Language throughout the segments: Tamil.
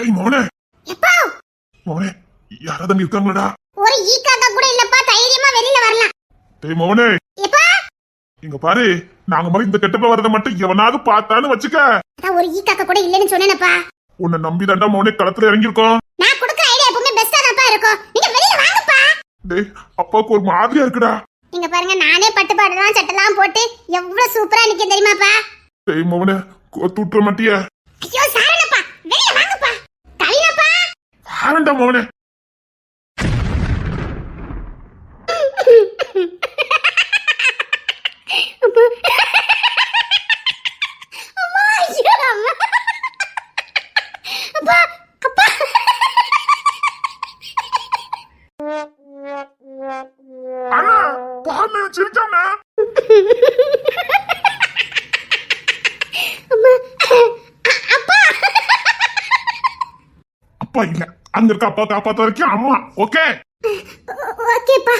டேய் மோனே, எப்பா மோனே யாராவது அங்க இருக்காங்களடா? ஒரு ஈக்காக்கா கூட இல்லப்பா, தைரியமா வெளியில வரலாம். டேய் மோனே, எப்பா இங்க பாரு, நாங்க மாதிரி இந்த கெட்டப்ப வரத மட்டும் எவனாவது பார்த்தான்னு வச்சுக்க. அதான் ஒரு ஈக்காக்கா கூட இல்லன்னு சொன்னேனப்பா. உன்னை நம்பி தாண்டா மோனே களத்துல இறங்கிருக்கோம். நான் கொடுக்கிற ஐடியா எப்பவுமே பெஸ்டா தான்ப்பா இருக்கும். நீங்க வெளியில வாங்கப்பா. டேய் அப்பாவுக்கு ஒரு மாதிரியா இருக்குடா. நீங்க பாருங்க, நானே பட்டு பாடலாம் சட்டெல்லாம் போட்டு எவ்வளவு சூப்பரா நிக்க தெரியுமாப்பா. டேய் மோனே, தூட்டுற மாட்டியா? ஐயோ சாரணப்பா, வெளியில வாங்கப்பா. கவினப்பா வாரண்டா மோனே. அண்ணா பாருங்க சிரிக்காம. அப்பா இல்ல, அங்க இருக்க அப்பா காப்பாத்த வரைக்கும் அம்மா. ஓகே ஓகேப்பா.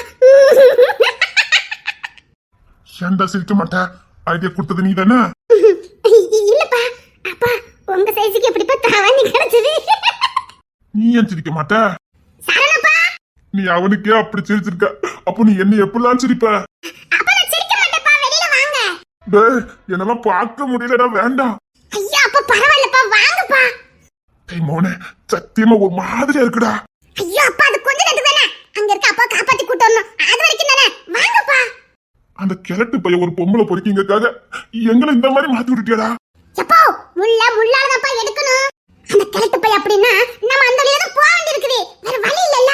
ஏன்டா சிரிக்க மாட்டேன்? ஐடியா கொடுத்தது நீ தானே? இல்லப்பா, அப்பா உங்க சைஸ்க்கு எப்படிப்பா தாவணி கிடைச்சது? நீ ஏன் சிரிக்க மாட்ட? சரணப்பா, நீ அவனுக்கே அப்படி சிரிச்சிருக்க, அப்போ நீ என்ன எப்படிலாம் சிரிப்ப? அப்பா நான் சிரிக்க மாட்டேன்ப்பா, வெளியில வாங்க. டேய் என்னால பார்க்க முடியலடா, வேண்டாம். ஐயா அப்பா பரவாயில்லப்பா, வாங்கப்பா. டேய் மோனே, சத்தியமா ஒரு மாதிரியா இருக்குடா. ஐயோ அப்பா, அது கொஞ்ச நேரம் தானே, அங்க இருக்க அப்பா காப்பாத்தி கூட்டு வரணும், அது வரைக்கும் தானே, வாங்கப்பா. அந்த கிழட்டு பைய ஒரு பொம்பளை பொறுக்கிங்கக்காக எங்களை இந்த மாதிரி மாத்தி விட்டுட்டியடா. எப்போ முள்ளாலதான்ப்பா எடுக்கணும். அந்த கிழட்டு பை அப்படின்னா நம்ம அந்த வழியில தான் போக வேண்டியிருக்குது, வேற வழி இல்லல்ல.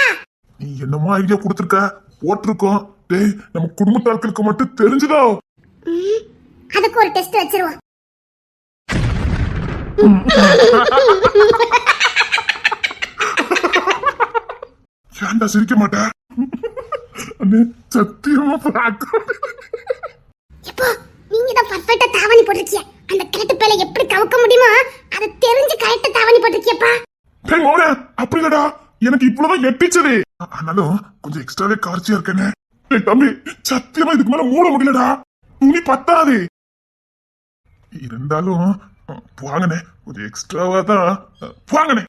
நீ என்னமா ஐடியா கொடுத்துருக்க, போட்டிருக்கோம். டேய் நம்ம குடும்பத்தாட்களுக்கு மட்டும் தெரிஞ்சுதோ? அதுக்கு ஒரு டெஸ்ட் வச்சிருவோம். ஏன்டா சிரிக்க மாட்டேன்? சத்தியமா பார்க்க. எப்போ நீங்க தான் பர்ஃபெக்ட்டா தாவணி போட்டுருக்கீங்க, அந்த கிழட்டு பையில எப்படி கவுக்க முடியுமோ அதை தெரிஞ்சு கரெக்ட்டா தாவணி போட்டுருக்கியப்பா. டேய் மோனே, அப்படி இல்லடா, எனக்கு இவ்வளவுதான் எட்டிச்சது. ஆனாலும் கொஞ்சம் எக்ஸ்ட்ராவே கார்ச்சியா இருக்கேனே. டேய் தம்பி, சத்தியமா இதுக்கு மேல மூட முடியலடா, துணி பத்தாது. இருந்தாலும் வாங்கனே, கொஞ்சம் எக்ஸ்ட்ராவா தான் வாங்கனே.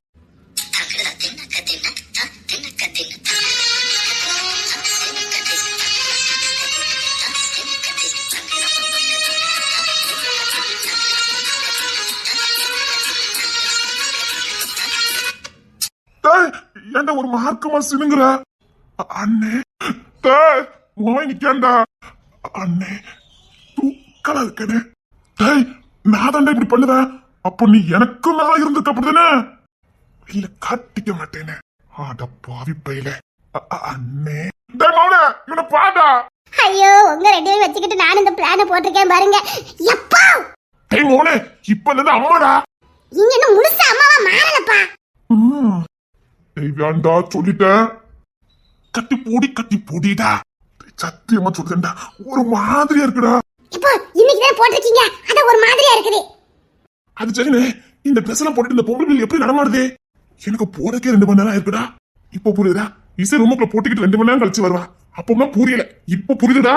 ஏன்டா ஒரு மார்க்கமா சினுங்குற? அண்ணே டேய் மோய் நிக்கண்டா. அண்ணே தூக்கலா இருக்கனே. டேய் நான் தாண்டா இப்படி பண்ணுவேன், அப்போ நீ எனக்கு மேல இருந்துக்க அப்படிதானே? இல்ல காட்டிக்க மாட்டேனே. ஆட பாவி பையில. அண்ணே டேய் மோனே, இவனை பாடா. ஐயோ உங்க ரெண்டு பேரும் வச்சுக்கிட்டு நான் இந்த பிளான போட்டிருக்கேன் பாருங்க. எப்பா டேய் மோனே, இப்ப இருந்து அம்மாடா. நீங்க என்ன முழுசா அம்மாவா மாறலப்பா. டேய் வேண்டா சொல்லிட்டேன். கட்டி போடிடா. சத்தியமா சொல்றேன்டா, ஒரு மாதிரியா இருக்குடா. இப்போ இன்னைக்கு தான் போட்டிருக்கீங்க, அது ஒரு மாதிரியா இருக்குது. அது சரிண்ணே, இந்த ட்ரெஸ் எல்லாம் போட்டுட்டு இந்த பொம்பளை எப்படி நடமாடுது? எனக்கு போடக்கே 2 மணி நேரம் இருக்குடா. இப்ப புரியுதா? இசை ரூமுக்குள்ள போட்டுக்கிட்டு 2 மணி நேரம் கழிச்சு வருவா. அப்பதான் புரியல, இப்ப புரியுதுடா.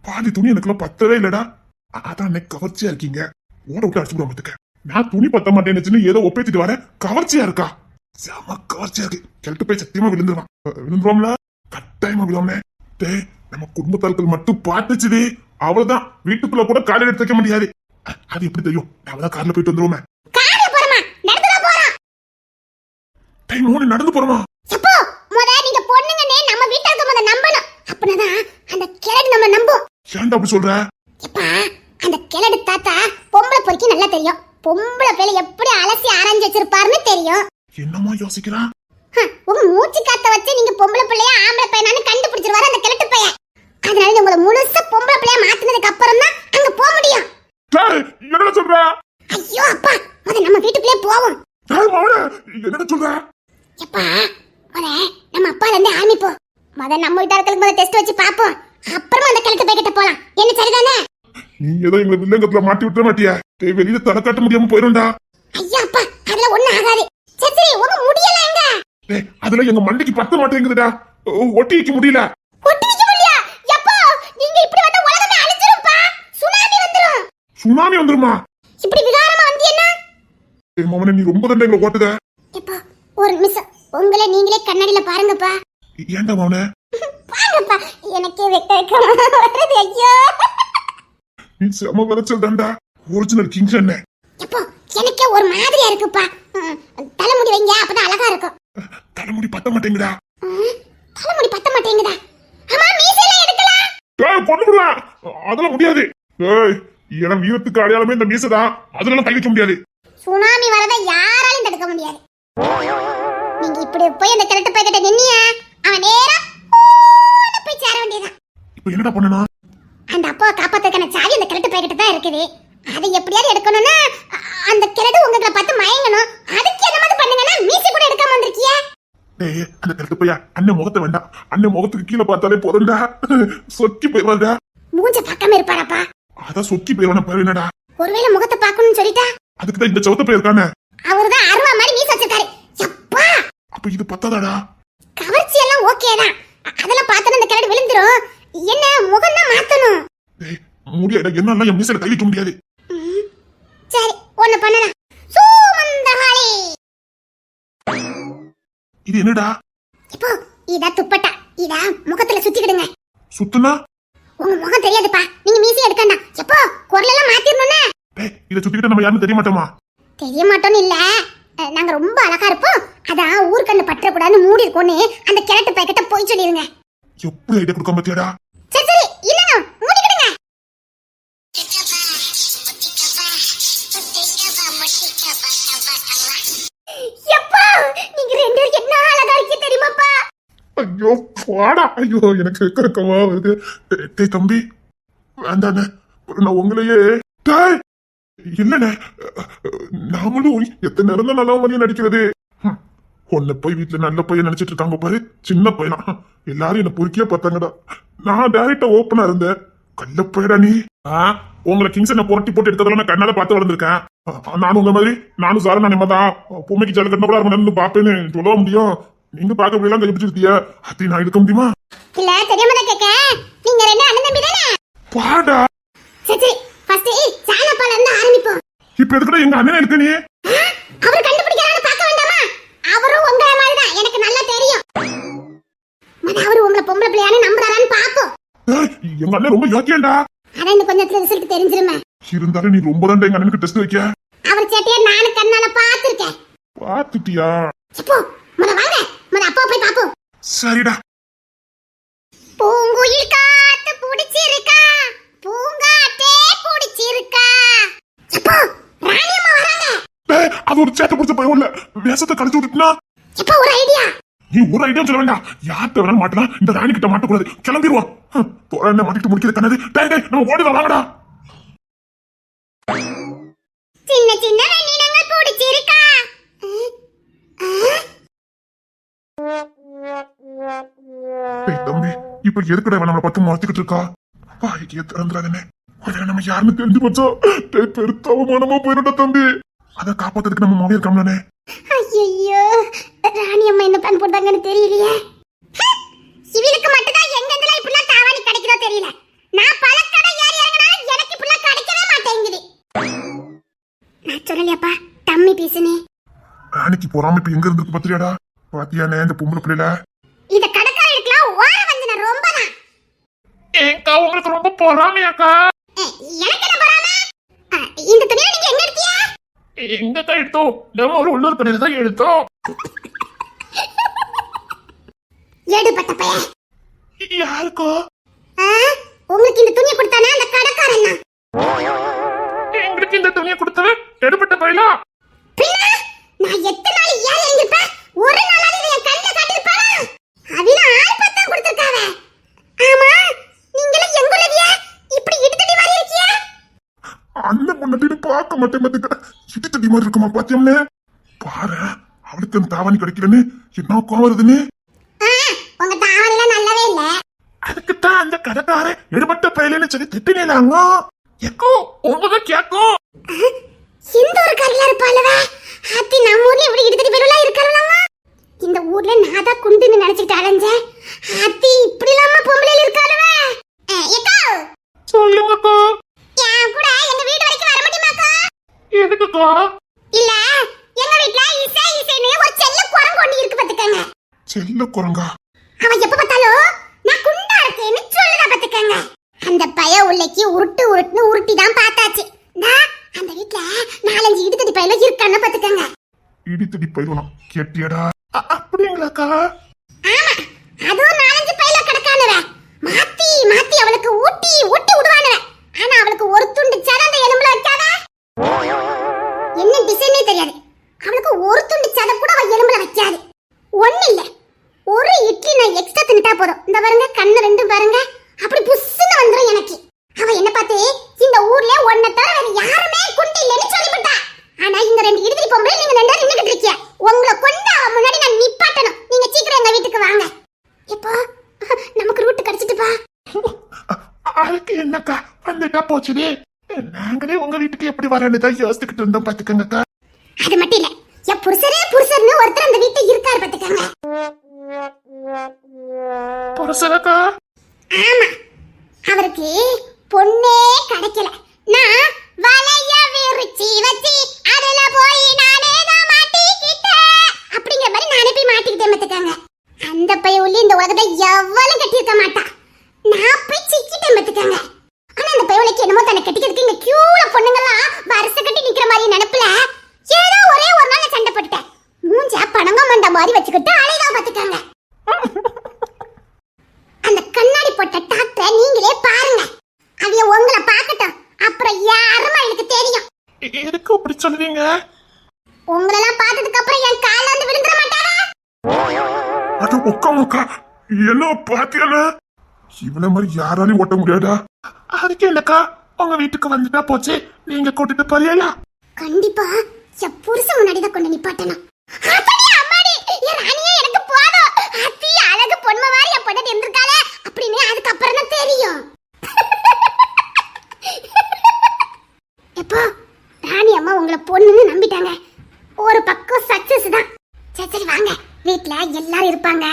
பாதி துணி எனக்குலாம் பத்தவே இல்லடா. அதான் அன்னைக்கு கவர்ச்சியா இருக்கீங்க, ஓட விட்டு அடிச்சு விட. நான் துணி பத்த மாட்டேன்னு ஏதோ ஒப்பேத்திட்டு வரேன், கவர்ச்சியா இருக்கா? செம கவர்ச்சியா இருக்கு. கிழட்டு போய் சத்தியமா விழுந்துருவோம்ல, கட்டாயமா விழுவோம்னே. டேய் நம்ம குடும்பத்தாட்கள் மட்டும் பாத்துச்சுது, அவ்வளவுதான். வீட்டுக்குள்ள கூட காலை எடுத்து வைக்க முடியாது. அது எப்படி தெரியும்? அவ்வளவுதான் கார்ல போயிட்டு வந்துருவோமே. டேய் மோனே, நடந்து போறோமா? எப்போ முத நீங்க பொண்ணுங்கனே நம்ம வீட்டுக்கு முத நம்பணும், அப்பதான் அந்த கிழடு நம்ம நம்பும். ஏன்டா அப்படி சொல்ற? எப்பா அந்த கிழடு தாத்தா பொம்பளை பொறுக்கி நல்லா தெரியும், பொம்பளை பேல எப்படி அலசி ஆரஞ்சு வச்சிருப்பாருன்னு தெரியும். என்னமா யோசிக்கிறா? உங்க மூச்சு காத்த வச்சு நீங்க பொம்பளை பிள்ளையா ஆம்பளை பையனான்னு கண்டுபிடிச்சிருவாரு அந்த கிழட்டு பையன். அதனால உங்களை முழுசா பொம்பளை பிள்ளையா மாத்தினதுக்கு அப்புறம் தான் அங்க போக முடியும். என்ன சொல்ற? ஐயோ அப்பா, முத நம்ம வீட்டுக்குள்ளே போவோம். என்ன சொல்ற? எப்பா முத நம்ம அப்பால இருந்து ஆரம்பிப்போம். முத நம்ம வீட்டார்களுக்கு முத டெஸ்ட் வச்சு பாப்போம், அப்புறமா அந்த கிழட்டு பையன் கிட்ட போலாம். என்ன சரிதானே? நீ ஏதோ எங்களை வில்லங்கத்துல மாட்டி விட்டுற மாட்டியா? வெளியில தலை காட்ட முடியாம போயிரும்டா. ஐயா அப்பா, அதுல ஒண்ணு ஆகாது. சரி உங்க முடியல எங்க? அதுல எங்க மண்டைக்கு பத்த மாட்டேங்குதுடா, ஒட்டி வைக்க முடியல. ஒட்டி வைக்க முடியல? எப்போ நீங்க இப்படி வந்தா உலகமே அழிஞ்சிரும்ப்பா, சுனாமி வந்துரும். சுனாமி வந்துருமா? இப்படி விகாரமா வந்தீன்னா மோனே, நீ ரொம்ப தண்டை எங்களை ஓட்டுத. ஒரு நிமிஷம் உங்களை நீங்களே கண்ணாடியில பாருங்கப்பா. ஏன்டா மௌன பாருங்கப்பா, எனக்கே வெக்கமா வருது. ஐயோ நீ செம வரைச்சல் தான்டா. ஒரிஜினல் கிங் என்ன எப்போ எனக்கே ஒரு மாதிரியா இருக்குப்பா. தலைமுடி வைங்க, அப்பதான் அழகா இருக்கும். தலைமுடி பத்த மாட்டேங்குதா? தலைமுடி பத்த மாட்டேங்குதா? அம்மா மீசையில எடுக்கலாம். ஏய் பொண்ணுடா, அதெல்லாம் முடியாது. ஏய் என் வீரத்துக்கு அடையாளமே இந்த மீசைதான். அதெல்லாம் கை வைக்க முடியாது. சுனாமி வரத யாராலையும் தடுக்க முடியாது. நீங்க இப்படி போய் அந்த கிழட்டு பைக்கிட்ட நின்னிய, அவன் நேரா போய் சேர வேண்டியதான். இப்போ என்னடா பண்ணணும்? அந்த அப்பாவை காப்பாத்துக்கான சாவி அந்த கிழட்டு பைக்கிட்ட தான் இருக்குது. அதை எப்படியாவது எடுக்கணும்னா அந்த கிழட்டு உங்களை பார்த்து மயங்கணும். அதுக்கு என்ன மாதிரி பண்ணுங்கன்னா மீசை கூட எடுக்காம வந்திருக்கிய. டேய் அந்த கரெக்ட் பையா, அண்ணன் முகத்தை வேண்டாம். அண்ணன் முகத்துக்கு கீழே பார்த்தாலே போதும்டா. சொக்கி போயிடுவாடா. மூஞ்ச பார்க்காம இருப்பாரப்பா. அதான் சொக்கி போயிடுவான பாரு. என்னடா ஒருவேளை முகத்தை பார்க்கணும்னு சொல்லிட்டா அதுக்கு தான் இந்த சவுத்த போய் இருக்கானே. அவர்தான் அருவா மாதிரி மீசை வச்சிருக்காரு. அப்பா அப்ப இது பத்தாதாடா? கவர்ச்சி எல்லாம் ஓகே தான். அதெல்லாம் பார்த்தா அந்த கிழட்டு விழுந்துரும். என்ன முகம் தான் மாத்தணும். டேய் முடியாடா, என்னால என் மீசையில கை வைக்க முடியாது. சரி ஒண்ணு பண்ணலாம். சூமந்தகாளி இது என்னடா? இப்போ இதா துப்பட்டா. இதா முகத்துல சுத்திக்கிடுங்க. சுத்துனா உங்க முகம் தெரியாதுப்பா. நீங்க மீசி எடுக்கண்டா. எப்போ குரல் எல்லாம் மாத்திரணும்னே. டேய் இத சுத்திக்கிட்ட நம்ம யாருன்னு தெரிய மாட்டோமா? தெரிய மாட்டோம்னு இல்ல, நாங்க ரொம்ப அழகா இருப்போம். அதான் ஊர்க்கண்ணு பற்ற கூடாதுன்னு மூடி இருக்கோன்னு அந்த கிழட்டு பைக்கிட்ட போய் சொல்லிருங்க. எப்படி ஐடியா கொடுக்க மாட்டியாடா? சரி சரி இல்லங்க மூடிக்கிடுங்க. எப்பா நீங்க ரெண்டு பேரும் என்ன அழகா இருக்கீங்க தெரியுமாப்பா? ஐயோ வாடா. ஐயோ எனக்கு கக்கமா வருது. டேய் தம்பி வேண்டாண்ணே, நான் உங்களையே. டேய் இல்லண்ணே, நாமளும் எத்தனை நேரம் தான் நல்ல மாதிரியே நடிக்கிறது. உன்னை போய் வீட்டுல நல்ல பையன் நினைச்சிட்டு இருக்காங்க பாரு. சின்ன பையனா எல்லாரும் என்ன பொறுக்கியா பார்த்தாங்கடா. நான் டைரக்டா ஓப்பனா இருந்தேன். கள்ள பையடா நீ. உங்களை கிங்ஸ் என்ன புரட்டி போட்டு எடுத்ததெல்லாம் நான் கண்ணால பார்த்து வளர்ந்துருக்கேன். நானும் உங்க மாதிரி நானும் சார நான் தான் பொம்மைக்கு ஜால கண்ண கூட இருக்கும் பாப்பேன்னு சொல்ல முடியும். நீங்க பார்க்க முடியலாம் கைப்பிடிச்சிருக்கிய அப்படி நான் இருக்க முடியுமா? இல்ல தெரியாம தான் கேக்க. நீங்க ரெண்டு அண்ணன் தம்பி தானே? பாடா. சரி ஃபர்ஸ்ட் சாணப்பால இருந்து ஆரம்பிப்போம். இப்ப எதுக்குடா எங்க அண்ணன் இருக்க நீ? அவர் கண்டுபிடிக்கறானு பார்க்க வேண்டாமா? அவரும் உங்கள மாதிரி தான், எனக்கு நல்லா தெரியும். அவரு உங்களை பொம்பளை பிள்ளையானு நம்பறாரான்னு பாப்போம். எங்க அண்ணன் ரொம்ப யோக்கியண்டா. அத இந்த கொஞ்சம் ரிசல்ட் தெரிஞ்சிருமே. இருந்தாலும் நீ ரொம்ப தான் எங்க அண்ணனுக்கு டெஸ்ட் வைக்க. அவர் சேட்டையை நானு கண்ணால பாத்துர்க்கேன். பாத்துட்டியா? இப்போ மொத வாங்க, மொத அப்பா போய் பாப்போம். சரிடா. பூங்குயில் காத்து புடிச்சிருக்கா, பூங்காட்டே புடிச்சிருக்கா. இப்போ ராணியம்மா வராங்க. அது ஒரு சேட்டை பிடிச்ச பையன் இல்ல, வேஷத்தை கழிச்சு விட்டுனா. இப்போ ஒரு ஐடியா. நீ ஒரு ஐடியா சொல்ல வேண்டாம். யார்கிட்ட வேணாலும் மாட்டலாம், இந்த ராணி கிட்ட மாட்டக்கூடாது. கிளம்பிடுவோம். தோழனை மாட்டிட்டு முடிக்கிறது கண்ணது. டேய் டேய் நம்ம ஓடிடலாம் வாங்கடா. சின்ன சின்ன வெண்ணினங்கள் புடிச்சிருக்கா. டேய் தம்பி இப்ப எதுக்குடா நம்மளை பத்தி முறைச்சிக்கிட்டு இருக்கா? வாய்க்கே திறந்துடாதே. ஒரே நம்ம யாருன்னு தெரிஞ்சு போச்சோ டேய் பெருத்த அவமானமா போயிடும்டா தம்பி. அதை காப்பாத்துறதுக்கு நம்ம மொழி இருக்கோம்லானே. ஐயோ ராணியம்மா என்ன பண்ண போட்டாங்கன்னு தெரியலையே. இவளுக்கு மட்டும் தான் எங்கெங்கலாம் இப்படிலாம் தாவாணி கிடைக்குதோ தெரியல. நான் பல கடை ஏறி இறங்கினாலும் எனக்கு இப்படிலாம் கிடைக்கவே மாட்டேங்குது. நான் சொல்லலையாப்பா தம்மி பீசுனே. ராணிக்கு போறாம இப்ப எங்க இருந்து பத்திரியாடா? பாத்தியானே இந்த பொம்பளை பிள்ளைல. இந்த கடைக்காரர்களுக்குலாம் ஓர வந்து நான் ரொம்ப தான். ஏங்கா உங்களுக்கு ரொம்ப பொறாமையாக்கா? எனக்கு என்ன பொறாமை? இந்த துணியை நீங்க எங்க எடுத்தீங்க? எங்கக்கா எடுத்தோம்? நம்ம ஒரு உள்ளூர் கடையில தான் எடுத்தோம். எடுபட்ட பையன். யாருக்கோ? உங்களுக்கு இந்த துணியை கொடுத்தானே அந்த கடைக்காரன் தான். எங்களுக்கு இந்த துணியை கொடுத்தது எடுபட்ட பையலா? பின்ன நான் எத்தனை நாள் ஏறி இறங்கிருப்பேன்? ஒரு நாளாவது இதை என் கண்ணில் காட்டிருப்பானா? அவில ஆள் பார்த்தா கொடுத்துருக்காவே. ஆமா நீங்களும் எங்குள்ளவிய இப்படி இடுதடி மாதிரி இருக்கிய? அந்த முன்னாடி பார்க்க மாட்டேன் பாத்துக்க. இடுதடி மாதிரி இருக்குமா பாத்தியம்னே? பாரு அவளுக்கு அந்த தாவணி கிடைக்கலன்னு என்ன கோவம் வருதுன்னு. உங்க தாவணிலாம் நல்லாவே இல்ல. அதுக்குத்தான் அந்த கடைக்கார எடுபட்ட பையலன்னு சொல்லி திட்டினேலாங்க. எக்கோ உங்கதான் கேக்கும். இந்த ஒரு கரையில இருப்பாளவ. அத்தி நம்ம ஊர்ல இப்படி இடுதடி பேருலாம் இருக்காளாங்க. இந்த ஊர்ல நாதா குண்டுன்னு நினைச்சிட்டு அலைஞ்சேன். அத்தி இப்படி இல்லாம பொம்பளையில இருக்காளவ. ஏக்கோ சொல்லுங்கக்கா. என் கூட எங்க வீடு வரைக்கும் வர முடியுமாக்கா? எதுக்குக்கா? இல்ல எங்க வீட்ல இசைன்னு ஒரு செல்ல குரங்கு செல்ல குரங்கா? அவன் எப்ப பார்த்தாலும் நான் குண்டா இருக்கேன்னு சொல்லுதா பாத்துக்கங்க. அந்த பய உள்ளைக்கு உருட்டுன்னு உருட்டி தான் பார்த்தாச்சு. அந்த வீட்ல 4-5 இடுதடி பையில இருக்கான்னு பாத்துக்கங்க. இடித்தடி பயிரலாம் கேட்டியடா? அப்படிங்களாக்கா? ஆமா, அதுவும் 4-5 பையில கிடக்கானவ. மாத்தி மாத்தி அவளுக்கு ஊட்டி விடுவானவ. ஆனா அவளுக்கு ஒரு துண்டு சதை அந்த எலும்புல வைக்காத. என்ன டிசைனே தெரியாது. அவளுக்கு ஒரு துண்டு சதை கூட அவ எலும்புல வைக்காது. ஒண்ணு இல்ல, ஒரு இட்லி நான் எக்ஸ்ட்ரா தின்னுட்டா போதும். இந்த பாருங்க, கண்ணு ரெண்டும் பாருங்க, அப்படி புஸ்ஸுன்னு வந்துரும் எனக்கு. அவ என்ன பார்த்து இந்த ஊர்ல ஒன்ன தவிர வேற யாருமே குண்டு இல்லைன்னு சொல்லிவிட்டா. ஆனா இந்த 2 இடுதடி பொம்பளை நீங்க 2 பேரும் நின்னுட்டு இருக்கீங்க. உங்களை கொண்டு அவ முன்னாடி நான் நிப்பாட்டணும். நீங்க சீக்கிரம் எங்க வீட்டுக்கு வாங்க. இப்போ நமக்கு ரூட் கிடைச்சிட்டுப்பா. அதுக்கு என்னக்கா வந்துட்டா போச்சுதே. நாங்களே உங்க வீட்டுக்கு எப்படி வரேன்னு தான் யோசிச்சுக்கிட்டு இருந்தோம் பாத்துக்கங்கக்கா. அது மட்டும் இல்ல, என் புருஷர்னு ஒருத்தர் அந்த வீட்டுல இருக்காரு பாத்துக்கங்க. புருஷனக்கா? ஆமா, அவருக்கு பொண்ணே கிடைக்கல. நான் வலைய விரிச்சி வச்சி அதுல போய் நானே தான் மாட்டிக்கிட்டேன் அப்படிங்கிற மாதிரி நானே போய் மாட்டிக்கிட்டேன் பாத்துக்கங்க. அந்த பைய உள்ளே இந்த உலகத்தை எவ்வளவு கட்டியிருக்க மாட்டா. நான் போய் சிக்கிட்டேன் பாத்துக்கங்க. ஆனா அந்த பையனுக்கு என்னமோ தன்னை கட்டிக்கிறதுக்கு இங்க கியூல பொண்ணுங்கெல்லாம் வரிசை கட்டி நிக்கிற மாதிரி நினைப்புல ஏதோ ஒரே ஒரு நாள் சண்டை போட்டுட்டேன். மூஞ்ச பணங்க மண்ட மாதிரி வச்சுக்கிட்டு அலைதான் பாத்துக்கங்க. அந்த கண்ணாடி போட்ட டாக்டரை நீங்களே பாருங்க. அவிய உங்களை பார்க்கட்டும், அப்புறம் யாருமா எனக்கு தெரியும். எதுக்கு அப்படி சொல்லுவீங்க? உங்களெல்லாம் பார்த்ததுக்கு அப்புறம் என் கால வந்து விழுந்துற மாட்டாரா? அது உட்காமுக்கா என்ன பாத்தியானா? இவன மாதிரி யாராலையும் ஓட்ட முடியாதா? அதுக்கு என்னக்கா உங்க வீட்டுக்கு வந்துட்டா போச்சு, நீங்க கூட்டிட்டு போறியா? கண்டிப்பா என் புருஷன் முன்னாடி தான் கொண்டு நிப்பாட்டணும். அத்தடி அம்மாடி, என் ராணியே எனக்கு போதும். அத்தி அழகு பொண்ணு மாதிரி என் பொண்ணு இருந்திருக்காளே அப்படின்னு அதுக்கு அப்புறம் தான் தெரியும். எப்போ ராணி அம்மா உங்களை பொண்ணுன்னு நம்பிட்டாங்க. ஒரு பக்கம் சக்சஸ் தான். சரி வாங்க, வீட்ல எல்லாரும் இருப்பாங்க.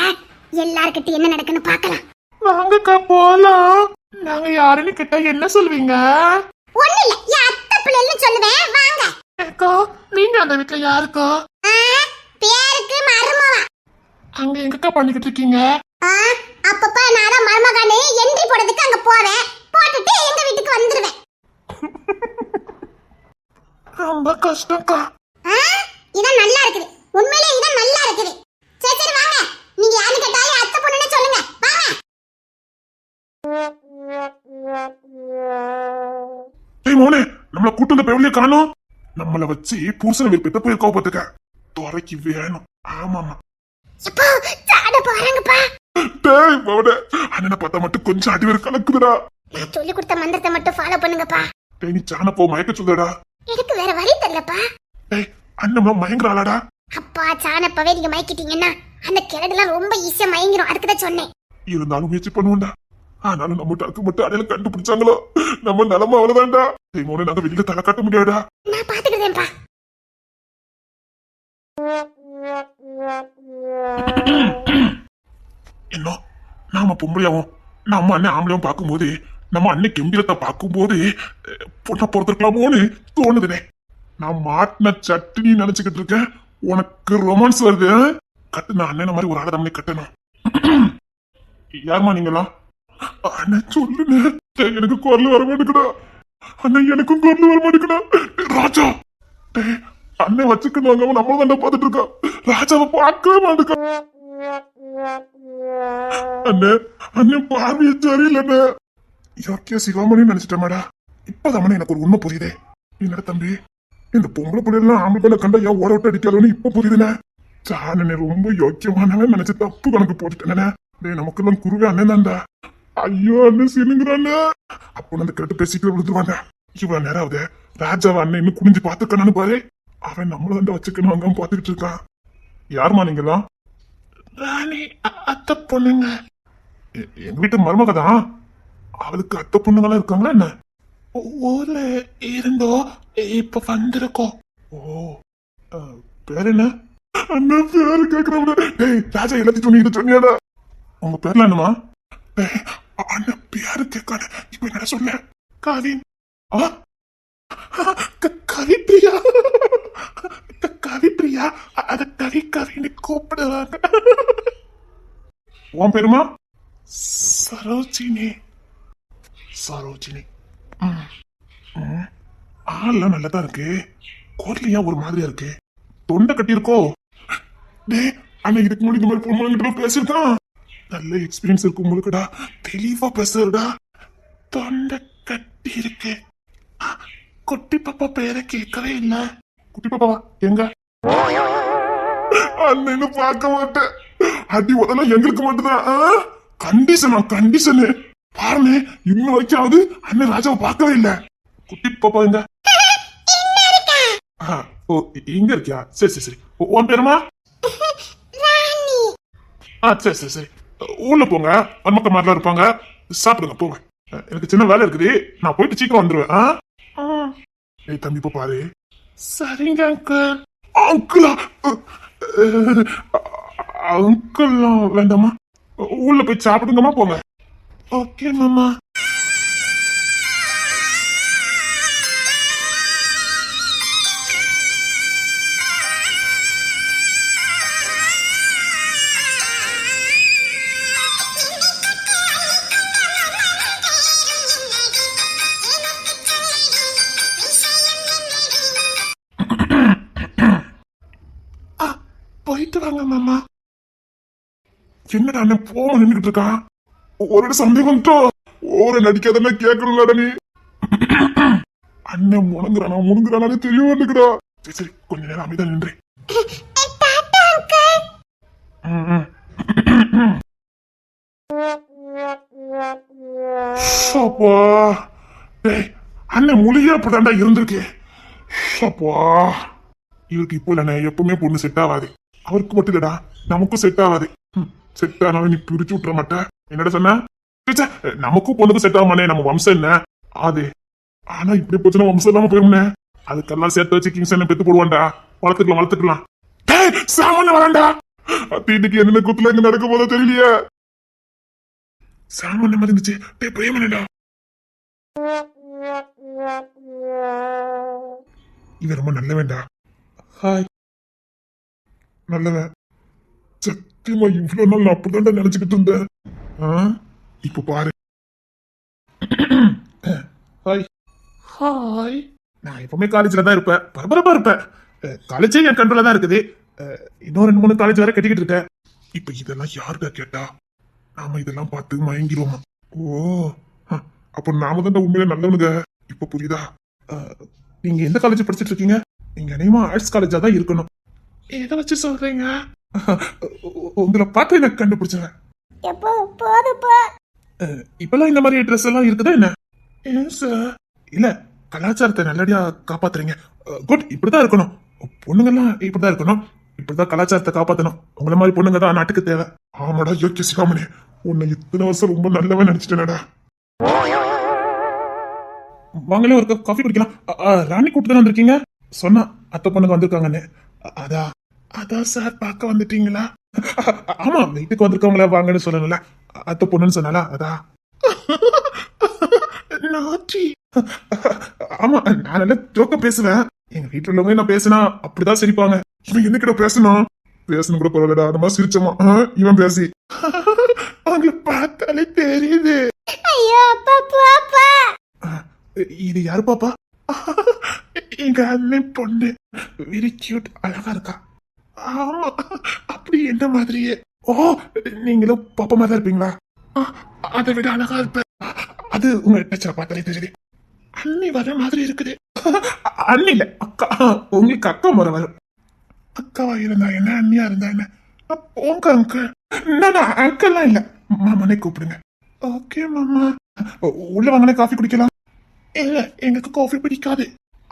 எல்லார்கிட்ட என்ன நடக்குன்னு பார்க்கலாம். வாங்கக்கா போலாம். நாங்க யாருன்னு கேட்டா என்ன சொல்வீங்க? ஒண்ணு இல்ல, என் அத்தை பிள்ளைன்னு சொல்லுவேன். வாங்க. அக்கா நீங்க அந்த வீட்டுல யாருக்கா? பேருக்கு மருமவா. அங்க எங்கக்கா பண்ணிக்கிட்டு இருக்கீங்க? அப்பப்ப நான் தான் மருமகானே என்ட்ரி போடுறதுக்கு அங்க போவேன். போட்டுட்டு எங்க வீட்டுக்கு வந்துருவேன். ரொம்ப கஷ்டம்க்கா. இதான் நல்லா இருக்குது. உண்மையிலே இதான் நல்லா இருக்குது. சரி வாங்க, நீங்க யாரு கேட்டாலும் அத்தை பொண்ணுன்னு சொல்லுங்க. வாங்க. ஏய் மோனே, நம்மள கூட்டு வந்த பெவலிய காணோம். நம்மள வச்சு புருஷன் வீட்டு பெத்த போய் கோபத்துக்க துறைக்கு வேணும். ஆமாமா. எப்போ சாட போறாங்கப்பா. டேய் மோனே, அண்ணனை பார்த்தா மட்டும் கொஞ்சம் அடிவேர் கலக்குதுடா. நான் சொல்லி கொடுத்த மந்திரத்தை மட்டும் ஃபாலோ பண்ணுங்கப்பா. டேய் நீ சாண போ மயக்க சொல்லுடா. எனக்கு வேற வழி தெரியலப்பா. டேய் அண்ணன் மயங்கறாளாடா. அப்பா சாணப்பவே நீங்க மயக்கிட்டீங்கன்னா அந்த கிழடுலாம் ரொம்ப ஈஸியா மயங்கிரும். அதுக்கு தான் சொன்னேன். இருந்தாலும் முயற்சி பண்ணுவோம்டா. ஆனாலும் நம்ம டக்கு மட்டும் அடையாளம் கண்டுபிடிச்சாங்களோ நம்ம நிலம அவ்வளவுதான்டா. டேய் மோனே, நாங்க வெளியில தலை காட்ட முடியாதா? நான் பாத்துக்கிறேன்ப்பா. என்ன நாம பொம்பளையாவும் நம்ம அண்ணன் ஆம்பளையும் பார்க்கும்போது நம்ம அண்ணன் கெம்பீரத்தை பார்க்கும்போது பொண்ணை பொறுத்திருக்கலாமோன்னு தோணுதுனே. நான் மாட்டின சட்னி நினைச்சுக்கிட்டு இருக்கேன். உனக்கு ரொமான்ஸ் வருது. கட்டுன அண்ணன மாதிரி ஒரு ஆளை நம்மளே கட்டணும். யாருமா நீங்களாம்? அண்ணன் சொல்லுங்க. எனக்கு குரல் வர மாட்டேங்குதா? அண்ணன் எனக்கும் குரல் வர மாட்டேங்குதா? ராஜா அண்ணன் வச்சுக்கணும் வாங்க நம்மளும் தான் பார்த்துட்டு இருக்கோம். ராஜாவை பார்க்கவே மாட்டேங்க. அண்ணன் அண்ணன் பார்வைய சரியில்லைண்ணே. யோக்கிய சிவாமணின்னு நினைச்சிட்டேன் மேடா. இப்பதான் எனக்கு ஒரு உண்மை புரியுதே. என்னடா தம்பி, இந்த பொம்பளை பிள்ளைலாம் ஆம்பளை பிள்ளை கண்டா ஏன் ஓட விட்டு அடிக்காதோன்னு இப்ப புரியுதுண்ணே. சாணனை ரொம்ப யோக்கியமானவன் நினைச்சு தப்பு கணக்கு போட்டுட்டேனே. டேய் நமக்கெல்லாம் குருவே அண்ணன் தான்டா. ஐயோ அண்ணன் சினுங்கிறானே. அப்போ அந்த கேட்டு பேசிட்டு விழுந்துருவாங்க. இவ்வளவு நேரம் ஆகுது. ராஜாவை அண்ணன் இன்னும் குனிஞ்சு பாத்துக்கானு பாரு. அவன் நம்மள தான் வச்சுக்கணும் அங்க பாத்துக்கிட்டு இருக்கான். யாருமா நீங்களாம்? ராணி அத்தை பொண்ணுங்க. எங்க வீட்டு மருமக தான். அவளுக்கு அத்தை பொண்ணுங்களாம் இருக்காங்களா என்ன? ஊர்ல இருந்தோ இப்ப வந்திருக்கோம். ஓ பேர் என்ன? அண்ணா பேரு கேக்குறவங்க. டேய் ராஜா எல்லாத்தையும் சொன்னீங்க சொன்னியாடா. உங்க பேர்ல என்னமா? அண்ணன் பேரு கேட்காத. இப்ப என்ன சொல்ல? கவின். கவிப்பிரியா. கவிப்பிரியா. அத கவின்னு கூப்பிடுவாங்க. உன் பேருமா? சரோஜினி. சரோஜினி. ஆள்லாம் நல்லதா இருக்கு. குரலியா ஒரு மாதிரியா இருக்கு. தொண்டை கட்டி இருக்கோ? டே அண்ணா இதுக்கு முன்னாடி இந்த மாதிரி பொண்ணு பேசிருக்கான். நல்ல எக்ஸ்பீரியன்ஸ் இருக்கு உங்களுக்குடா. தெளிவா பேசுறடா. தொண்டை கட்டி இருக்கு. குட்டி பாப்பா பேரை கேட்கவே இல்ல. குட்டி பாப்பாவா எங்க? அண்ணன்னு பார்க்க மாட்டேன். அடி உதெல்லாம் எங்களுக்கு மட்டும்தான். கண்டிஷனு பாருங்க. இன்னும் வரைக்கும் அண்ணன் ராஜாவை பார்க்கவே இல்ல. குட்டி பாப்பா எங்க? ஓ இங்க இருக்கியா? சரி சரி சரி. உன் பேருமா? சரி சரி சரி. உள்ள போங்க. மருமக்க மாதிரிலாம் இருப்பாங்க. சாப்பிடுங்க போங்க. எனக்கு சின்ன வேலை இருக்குது. நான் போயிட்டு சீக்கிரம் வந்துருவேன். ஏய் தம்பி இப்ப பாரு. சரிங்க அங்கிள். அங்கிளா? அங்கிள்லாம் வேண்டாமா? உள்ள போய் சாப்பிடுங்கம்மா போங்க. ஓகே மாமா. போயிட்டு வாங்க மாமா. என்னடா அண்ணன் போக நின்றுட்டு இருக்கான். ஒரு சந்தேகம் ஓர நடிக்காதன்னா கேட்கணும்லடா நீ. அண்ணன் முணுங்குறானே தெரிய வந்துக்கிறா. சரி சரி கொஞ்ச நேரம் அமைதியா நின்றேன். அண்ணன் மொழியே அப்படிதான்டா இருந்திருக்கு. இவருக்கு இப்போ இல்ல எப்பவுமே பொண்ணு செட் ஆகாது. அவருக்கு மட்டும் இல்லடா நமக்கும் செட் ஆகாது. செட் ஆனாலும் நீ பிரிச்சு விட்டுற மாட்ட. என்னடா சொன்ன? நமக்கும் பொண்ணுக்கும் செட் ஆகாமனே. நம்ம வம்சம் என்ன அது? ஆனா இப்படி போச்சுன்னா வம்சம் இல்லாம போயிருந்தே. அதுக்கெல்லாம் சேர்த்து வச்சு கிங்ஸ் என்ன பெத்து போடுவான்டா. வளர்த்துக்கலாம். சாமான் வரான்டா. அத்தீட்டுக்கு என்ன குத்துல இங்க நடக்கும் போதோ தெரியலையே. சாமான் மாதிரி இருந்துச்சு. பிரேமனடா இவன் ரொம்ப நல்லவேண்டா. ஹாய் நல்லவன். சத்தியமா இவ்வளவு நாள் நான் அப்படிதான்டா நினைச்சுக்கிட்டு இருந்தேன். இப்ப பாரு. Hi hi. நான் எப்பவுமே காலேஜ்ல தான் இருப்பேன். பரபரப்பா இருப்பேன். காலேஜே என் கண்ட்ரோல தான் இருக்குது. இன்னும் 2-3 காலேஜ் வரை கட்டிக்கிட்டு இருக்கேன். இப்ப இதெல்லாம் யாருக்கா கேட்டா நாம இதெல்லாம் பார்த்து மயங்கிடுவோமா? ஓ அப்ப நாம தான் உண்மையில நல்லவனுங்க. இப்ப புரியுதா? நீங்க எந்த காலேஜ் படிச்சிட்டு இருக்கீங்க? நீங்க அநேகமா ஆர்ட்ஸ் காலேஜா தான் இருக்கணும். எதை வச்சு சொல்றீங்க? உங்களை பார்த்து எனக்கு கண்டுபிடிச்சேன். இப்பெல்லாம் இந்த மாதிரி ட்ரெஸ் எல்லாம் இருக்குதா என்ன? இல்ல கலாச்சாரத்தை நல்லடியா காப்பாத்துறீங்க. குட். இப்படிதான் இருக்கணும். பொண்ணுங்கெல்லாம் இப்படிதான் இருக்கணும். இப்படிதான் கலாச்சாரத்தை காப்பாத்தணும். உங்களை மாதிரி பொண்ணுங்க தான் நாட்டுக்கு தேவை. ஆமாடா யோக்கிய சிகாமணி. உன்னை இத்தனை வருஷம் ரொம்ப நல்லவன் நினைச்சிட்டேனடா. வாங்களே ஒரு காஃபி குடிக்கலாம். ராணி கூப்பிட்டு வந்திருக்கீங்க. சொன்னா அத்தை பொண்ணுங்க வந்திருக்காங்கன்னு. அதான் சார் பார்க்க வந்துட்டீங்களா? ஆமா வீட்டுக்கு வந்திருக்கவங்கள வாங்கன்னு சொல்லணும்ல. அத்தை பொண்ணுன்னு சொன்னாலா அதான். ஆமா நான் நல்லா ஜோக்க பேசுவேன். எங்க வீட்டுல உள்ளவங்க நான் பேசினா அப்படிதான் சிரிப்பாங்க. இவன் என்ன கிட்ட பேசணும் கூட பரவாயில்லடா. நம்ம சிரிச்சோமா இவன் பேசி அவங்களை பார்த்தாலே தெரியுது. இது யாரு பாப்பா? எங்க அண்ணன் பொண்ணு. Very cute. அழகா இருக்கா. ஆமா அப்படி என்ன மாதிரியே. ஓ நீங்களும் பாப்பா மாதிரி தான் இருப்பீங்களா? அதை விட அழகா இருப்ப. அது உங்க டச்சரை பார்த்தாலே தெரியுது. அண்ணி வர மாதிரி இருக்குது. அண்ணி இல்ல அக்கா. உங்களுக்கு அக்கா முறை வரும். அக்காவா இருந்தா என்ன அண்ணியா இருந்தா என்ன? போங்க அங்கிள். அங்கெல்லாம் இல்ல மாமனே கூப்பிடுங்க. ஓகே மாமா. உள்ள வாங்கினே காஃபி குடிக்கலாம். இல்ல எங்களுக்கு காஃபி பிடிக்காது.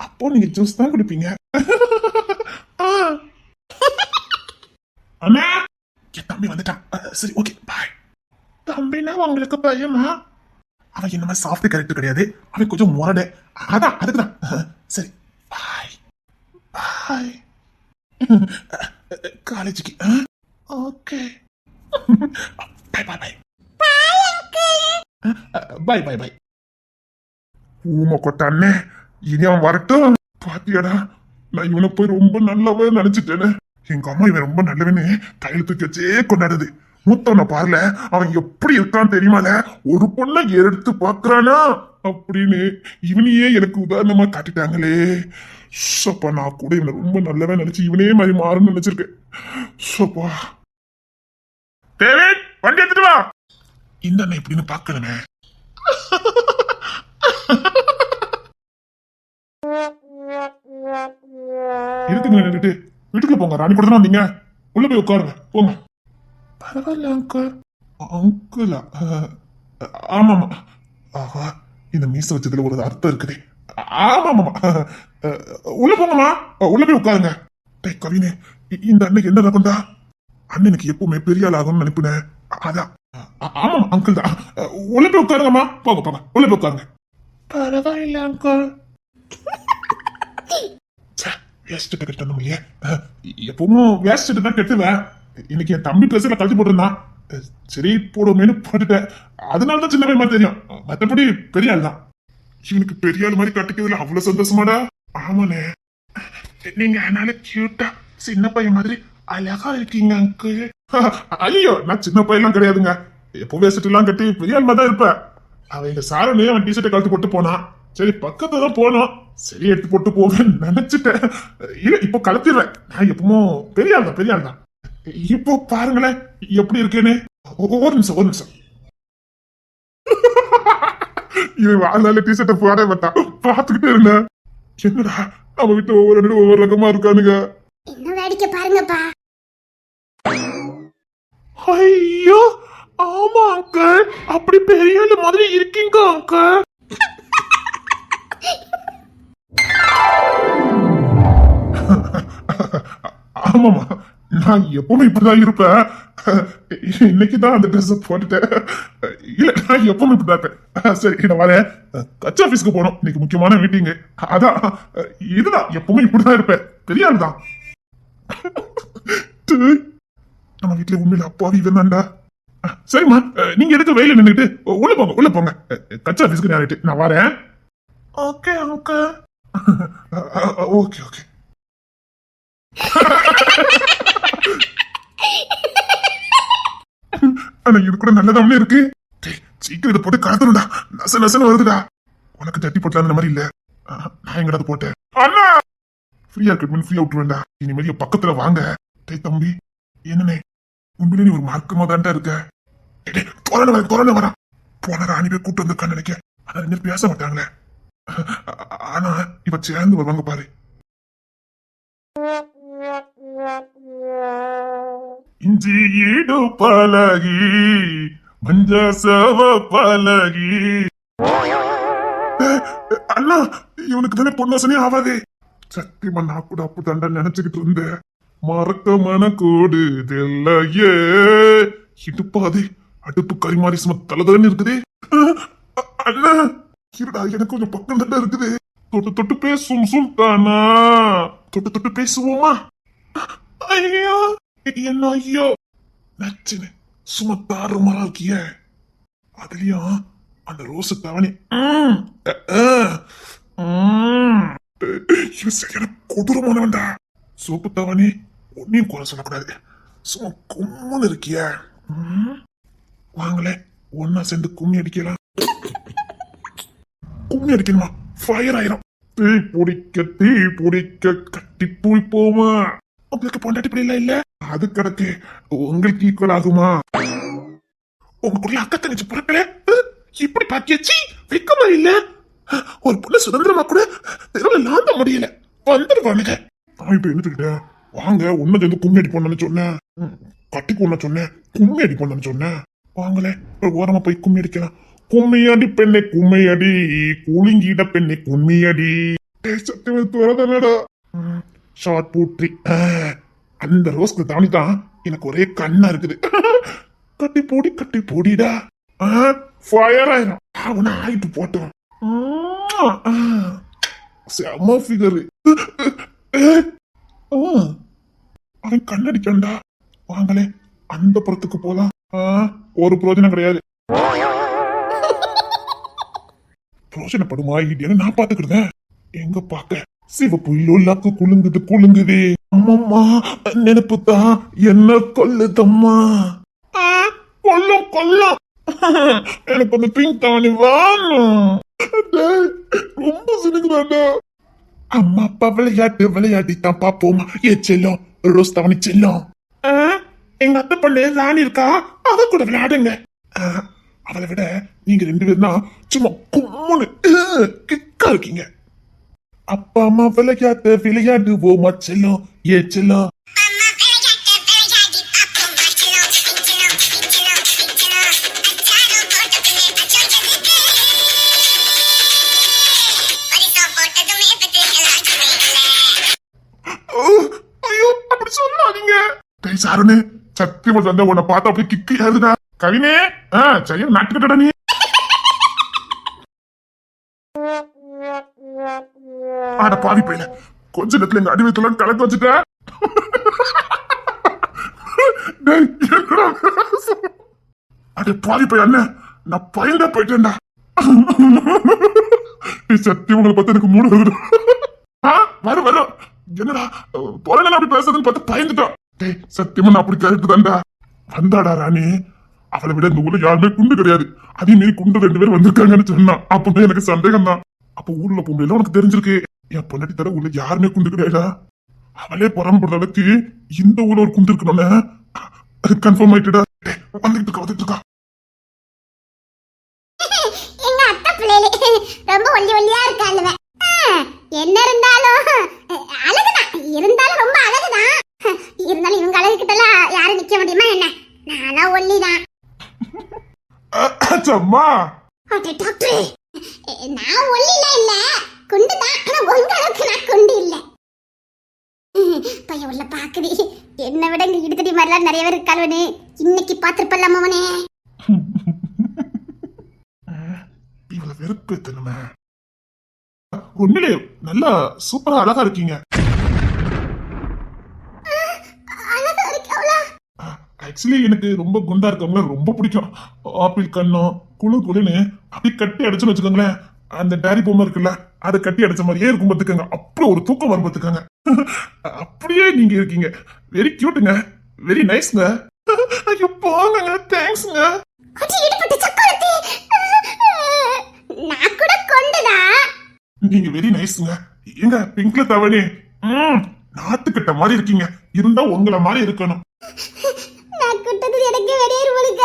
அப்போ நீங்க ஜூஸ் தான் குடிப்பீங்க. அண்ணா என் தம்பி வந்துட்டான். சரி ஓகே பாய். தம்பினா உங்களுக்கு பயமா? அவன் என்ன மாதிரி சாஃப்ட் கேரக்டர் கிடையாது. அவன் கொஞ்சம் முரடு. அதான் அதுக்குதான். சரி பாய் பாய். காலேஜுக்கு. ஓகே பாய் பாய் பாய் பாய் பாய் பாய். ஊமை கொட்டானே இனி அவன் வரட்டும். பாத்தியாடா நான் இவனை போய் ரொம்ப நல்லவன் நினைச்சிட்டேன்னு. எங்க அம்மா இவன் ரொம்ப நல்லவன்னு கையெழுத்து வச்சே கொண்டாடுது. மூத்தவனை பாருல, அவன் எப்படி இருக்கான் தெரியுமால? ஒரு பொண்ணை எடுத்து பாக்குறானா அப்படின்னு இவனையே எனக்கு உதாரணமா காட்டிட்டாங்களே. சப்பா, நான் கூட இவனை ரொம்ப நல்லவன் நினைச்சு இவனே மாதிரி மாறுன்னு நினைச்சிருக்கேன். சப்பா. டேவிட், வண்டி எடுத்துட்டு வா. இந்த அண்ணன் எப்படின்னு பாக்கணுமே. இருக்குங்க நின்றுட்டு வீட்டுக்குள்ள போங்க. ராணி கூட தானே வந்தீங்க, உள்ள போய் உட்காருங்க போங்க. பரவாயில்ல அங்கிள். அங்கிளா? ஆமாமா. ஆஹா, இந்த மீச வச்சதுல ஒரு அர்த்தம் இருக்குது. ஆமாமா. உள்ள போங்கம்மா, உள்ள போய் உட்காருங்க. டேய் கவினே, இந்த அன்னைக்கு என்ன பண்ணா? அண்ணனுக்கு எப்பவுமே பெரிய ஆள் ஆகணும்னு நினைப்புனேன். அதான். ஆமாமா அங்கிள் தான். உள்ள போய் உட்காருங்கம்மா. போங்க போங்க, உள்ள போய் உட்காருங்க. பரவாயில்ல அங்கிள். வேஸ்ட் கட்ட முடியே, எப்பவும் வேஸ்ட் தான் கட்டுவேன். இன்னைக்கு என் தம்பி ட்ரெஸ்ல கழட்டி போட்டிருந்தான். சரி போடுவோமேனு போட்டுட்டேன். அதனாலதான் சின்ன பையன் தெரியும், மற்றபடி பெரிய ஆள் தான். இவனுக்கு பெரிய ஆள் மாதிரி கட்டிக்கிறதுல அவ்வளவு சந்தோஷமாடா. ஆமாண்ணே, நீங்க அதனால கியூட்டா சின்ன பையன் மாதிரி அழகா இருக்கீங்க அங்கிள். ஐயோ, நான் சின்ன பையன்லாம் கிடையாதுங்க. எப்போ வேஸ்ட் எல்லாம் கட்டி பெரிய ஆள் மாதிரி தான் இருப்பேன். அவன் எங்க சாரனே அவன் டிஷர்ட்டை கழட்டி போட்டு போனான். சரி பக்கத்துல தான் போனோம், சரி எடுத்து போட்டு போவேன்னு நினைச்சிட்டேன். இல்ல இப்போ கலத்திடுவேன். நான் எப்பவும் பெரிய ஆள் தான், பெரிய ஆள் தான். இப்போ பாருங்களேன் எப்படி இருக்கேன்னு. ஒரு நிமிஷம், ஒரு நிமிஷம். இது வாழ்நாள் டிஷர்ட்டை போட மாட்டான், பாத்துக்கிட்டே இருந்தேன். என்னடா நம்ம வீட்டுல ஒவ்வொரு ரகமா இருக்கானுங்க. என்ன வேடிக்கை பாருங்கப்பா. ஐயோ ஆமா அங்கிள், அப்படி பெரிய ஆளு மாதிரி இருக்கீங்க அங்கிள். ஆமாமா, நான் எப்பவுமே இப்படிதான் இருப்பேன். இன்னைக்குதான் அந்த ட்ரெஸ் போட்டுட்டேன். இல்ல, நான் எப்பவுமே இப்படிதான் இருப்பேன். சரி நான் வரேன், கட்சி ஆபீஸ்க்கு போனோம், இன்னைக்கு முக்கியமான மீட்டிங். அதான் இதுதான், எப்பவுமே இப்படிதான் இருப்பேன், பெரிய ஆள் தான். நம்ம வீட்டுல உண்மையில அப்பாவி வேணாண்டா. சரிம்மா, நீங்க எதுக்கு வெயில நின்றுட்டு உள்ள போங்க, உள்ள போங்க. கட்சி ஆபீஸ்க்கு நேரிட்டு நான் வரேன். Okay uncle. Okay okay. ஆனா இது கூட நல்லதாமலே இருக்கு. சீக்கிரம் இதை போட்டு கலந்துடா, நச நசன வருதுடா. உனக்கு ஜட்டி போட்டலாம் அந்த மாதிரி இல்ல, நான் எங்கடா அதை போட்டேன். அண்ணா ஃப்ரீயா இருக்கு, ஃப்ரீயா விட்டுருவேன்டா. இனிமேல் பக்கத்துல வாங்க. டேய் தம்பி, என்னனே உண்மையிலே நீ ஒரு மார்க்கமா தான்டா இருக்க. கொரோனா வரா. போன ராணிவே கூட்டு வந்திருக்கான்னு நினைக்க, ஆனா ரெண்டு பேச மாட்டாங்களே. ஆனா இவ சேர்ந்து வருவாங்க பாரு. இஞ்சி ஈடு பழகி மஞ்ச சவ பழகி. அண்ணா இவனுக்கு தானே பொன்னாசனே ஆவாதே. சத்தியமா நான் கூட அப்பதாண்டா நினைச்சுக்கிட்டு இருந்தேன். மறக்க மனக்கூடு தெல்லையே. இடுப்பாது அடுப்பு கரிமாரி சும தலைதன்னு இருக்குதே. அண்ணா இருடா, எனக்கு கொஞ்சம் பக்கம் தண்டா இருக்குது. தொட்டு தொட்டு பேசும் சுல்தானா, தொட்டு தொட்டு பேசுவோமா? ஐயோ என்ன ஐயோ நச்சுன்னு சும்மா தாறுமாறா இருக்கிய. அதுலயும் அந்த ரோசு தவணி சரியான கொடூரமானவன்டா. சோப்பு தவணி ஒன்னையும் குறை சொல்லக்கூடாது, சும்மா கும்முன்னு இருக்கிய. வாங்களே ஒன்னா சேர்ந்து கும்மி அடிக்கலாம். கும்மி அடிக்கணுமா? ஃபயர் ஆயிரும். தீ பிடிக்க கட்டி போய் போமா. உங்களுக்கு பொண்டாட்டி பிள்ளை இல்ல, அது கிடக்கு. உங்களுக்கு ஈக்குவல் ஆகுமா? உங்களுக்குள்ள அக்கா தங்கச்சி பிறக்கல, இப்படி பாக்கியாச்சு வெக்கமா இல்ல? ஒரு பொண்ணு சுதந்திரமா கூட தெருவில் லாந்த முடியல, வந்துருவானுங்க. நான் இப்ப எடுத்துக்கிட்டேன், வாங்க ஒன்னு சேர்ந்து கும்மி அடி பண்ணு சொன்னேன். கட்டி பொண்ண சொன்னேன், கும்மி அடி பண்ணு சொன்னேன். வாங்களே ஓரமா போய் கும்மி அடிக்கலாம். கும்மியடி பெண்ணை கும்மியடி, குலுங்கிட பெண்ணை கும்மியடி. சத்தியமே துறதனடா. ஷார்ட் பூட்ரி அந்த ரோஸ்க்கு தாண்டி தான் எனக்கு ஒரே கண்ணா இருக்குது. கட்டி போடிடா. ஃபயர் ஆயிரும். அவனை ஆயிட்டு போட்டோம். செம்ம ஃபிகர். அவன் கண்ணடிக்கண்டா. வாங்களே அந்த புறத்துக்கு போலாம். ஒரு பிரோஜனம் கிடையாது. பிரோஜனப்படுமா இல்லையான்னு நான் பாத்துக்கிட்டேன். எங்க பாக்க சிவப்பு லோலாக்கு குலுங்குது. அம்மம்மா நினைப்பு தான் என்ன கொல்லுதம்மா. கொல்லும் கொல்லும். எனக்கு அந்த பிங்க் தாவணி வேணும். டேய், ரொம்ப சிரிக்கிறாண்டா. அம்மா அப்பா விளையாட்டு விளையாடி தான் பாப்போமா ஏ செல்லம் ரோஸ் தவணி செல்லம். எங்க அத்தை பொண்ணு ராணி இருக்கா, அவ கூட விளையாடுங்க. அவளை விட நீங்க 2 பேரும் தான் சும்மா கும்முன்னு கிக்கா இருக்கீங்க. அப்பா அம்மா விளையாட்டு விளையாடுவோமா செல்லம் ஏ செல்லம். ஐயோ அப்படி சொல்லாதீங்க. டேய் சாருனே, சத்தியமா சண்டை உன்னை பார்த்தா அப்படி கிக்கு ஏறுதுடா. கவினே சரியா நாட்டுக்கிட்டடா நீ. ஆட பாவி பையல, கொஞ்ச நேரத்துல எங்க அடிவயத்தெல்லாம் கலக்க வச்சுட்ட. டேய், என்னடா? அட பாவி பைய அண்ணன், நான் பயந்தா போயிட்டேன்டா. நீ சத்தியம் உங்களை பார்த்து எனக்கு மூணு வருது. வரும் வரும். என்னடா தொலைல அப்படி பேசுறதுன்னு பார்த்து பயந்துட்டான். டேய் சத்தியமா நான் அப்படி கரெக்ட் தான்டா. வந்தாடா ராணி, அவளை விட இந்த ஊர்ல யாருமே குண்டு கிடையாது, அதே மீறி குண்டு 2 பேர் வந்திருக்காங்கன்னு சொன்னான். அப்பதான் எனக்கு சந்தேகம் தான். அப்ப ஊர்ல போகும்போது உனக்கு தெரிஞ்சிருக்கு என் பொண்டாட்டி தர ஊர்ல யாருமே குண்டு கிடையாதா. அவளே புறம்படுற அளவுக்கு இந்த ஊர்ல ஒரு குண்டு இருக்கணும்னு அது கன்ஃபார்ம் ஆயிட்டுடா. வந்துட்டு இருக்கா. எங்க அத்தை பிள்ளைல ரொம்ப ஒல்லி ஒல்லியா இருக்காளுவ. என்ன இருந்தாலும் அழகுதான், இருந்தாலும் ரொம்ப அழகுதான். இருந்தாலும் இவங்க அழகுக்கிட்டலாம் யாரும் நிக்க முடியுமா என்ன? நானா ஒல்லிதான். அம்மா டாக்டர், நான் ஒல்லிலாம் இல்ல, குண்டுதான். ஆனா உங்க அளவுக்கு நான் குண்டு இல்ல. பையன் உள்ள பாக்குது, என்னை விட இங்க இடுத்தடி மாதிரிலாம் நிறைய பேர் இருக்காளுவனு இன்னைக்கு பாத்துருப்பலாம் அவனே. இவ்வளவு வெறுப்பு தன்மை. உண்மையிலே நல்லா சூப்பரா அழகா இருக்கீங்க. ஆக்சுவலி எனக்கு ரொம்ப குண்டா இருக்கவங்க ரொம்ப பிடிக்கும். ஆப்பிள் கண்ணும் குழு குழுன்னு அப்படி கட்டி அடிச்சுன்னு வச்சுக்கோங்களேன். அந்த டேரி பொம்மை இருக்குல்ல, அதை கட்டி அடிச்ச மாதிரியே இருக்கும் பார்த்துக்கோங்க. அப்புறம் ஒரு தூக்கம் வரும் பார்த்துக்கோங்க. அப்படியே நீங்க இருக்கீங்க. வெரி கியூட்டுங்க, வெரி நைஸ்ங்க. ஐயோ போங்க, தேங்க்ஸ்ங்க. நான் கூட கொண்டுதான். நீங்க வெரி நைஸ்ங்க. எங்க பிங்க்ல தவணி நாட்டுக்கிட்ட மாதிரி இருக்கீங்க. இருந்தா உங்களை மாதிரி இருக்கணும். நான் குட்டது எனக்கு வெறியே இருக்க.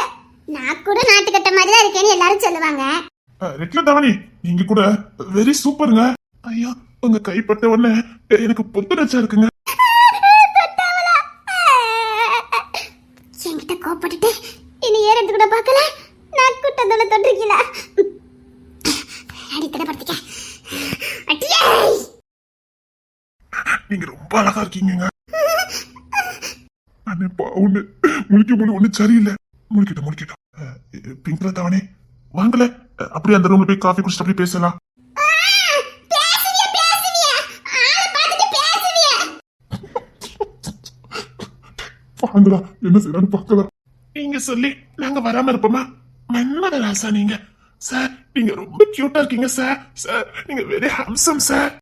நான் கூட நாட்டுக்கட்ட மாதிரி தான் இருக்கேன்னு எல்லாரும் சொல்லுவாங்க. ரெட்ல தவணி நீங்க கூட வெரி சூப்பருங்க. ஐயா உங்க கைப்பட்ட உடனே எனக்கு புத்துணர்ச்சியா இருக்குங்க. என்கிட்ட கோப்பட்டுட்டு இனி ஏறது கூட பார்க்கல. நான் குட்டதோட தொட்டிருக்கீல அடிக்கட படுத்திக்க. நீங்க ரொம்ப அழகா இருக்கீங்க. ஒண்ணு முழிக்க ஒண்ணு சரியில்லை. முழிக்கிட்டோம். பிங்க்ல தவணி வாங்கல, அப்படியே அந்த ரூம்ல போய் காஃபி குடிச்சிட்டு அப்படியே பேசலாம். வாங்கலாம், என்ன செய்யறான்னு பார்க்கலாம். நீங்க சொல்லி நாங்க வராம இருப்போமா? மன்மத ராசா நீங்க. சார் நீங்க ரொம்ப கியூட்டா இருக்கீங்க சார். சார் நீங்க வெரி ஹேண்ட்சம் சார்.